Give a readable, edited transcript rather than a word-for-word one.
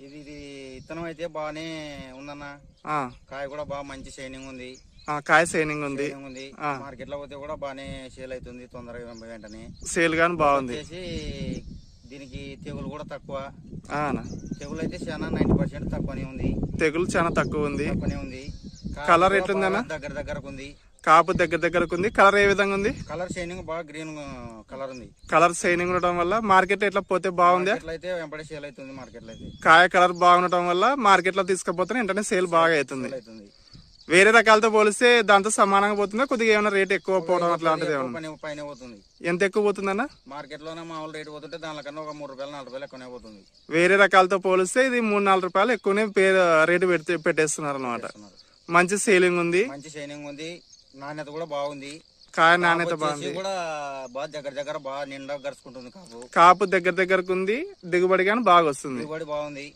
ఇది విత్తనం అయితే బాగానే ఉందన్న. కాయ కూడా బాగా మంచి షైనింగ్ ఉంది. కాయ షైనింగ్ ఉంది. మార్కెట్ లో పోతే కూడా బాగానే సేల్ అవుతుంది తొందరగా వెంటనే. సేల్ గాని బాగుంది. దీనికి తెగులు కూడా తక్కువ. తెగులు అయితే చాలా 90% తక్కువనే ఉంది. తెగులు చాలా తక్కువ ఉంది. కలర్ ఎట్లుందన్నా? దగ్గరకు ఉంది. కాపు దగ్గరకు ఉంది. కలర్ ఏ విధంగా ఉంది? కలర్ షైనింగ్ బాగా గ్రీన్ కలర్ ఉంది. కలర్ షైనింగ్ ఉండటం వల్ల మార్కెట్ ఎట్లా పోతే బాగుంది. అయితే వెంబడి సేల్ అవుతుంది మార్కెట్ లో. కాయ కలర్ బాగుండటం వల్ల మార్కెట్ లో తీసుకుపోతే వెంటనే సేల్ బాగా అవుతుంది. వేరే రకాలతో పోలిస్తే దాంతో సమానంగా పోతుందా? కొద్దిగా ఏమైనా రేట్ ఎక్కువ పోవడం అట్లాంటిది ఏమన్నా పైన పోతుంది? ఎంత ఎక్కువ పోతుందన్న? మార్కెట్ లోనే మామూలు రేట్ పోతుంటే దానికన్నా ఒక 3 రూపాయలు 4 రూపాయలు ఎక్కువనే పోతుంది. వేరే రకాలతో పోలిస్తే ఇది 3-4 రూపాయలు ఎక్కువనే రేటు పెట్టేస్తున్నారు అనమాట. మంచి సేలింగ్ ఉంది. మంచి షైనింగ్ ఉంది. నాణ్యత కూడా బాగుంది. కాయ నాణ్యత బాగుంది. కూడా బాగా దగ్గర బాగా నిండా గరుచుకుంటుంది. కాపు దగ్గరకు ఉంది. దిగుబడి కానీ బాగా వస్తుంది. దిగుబడి బాగుంది.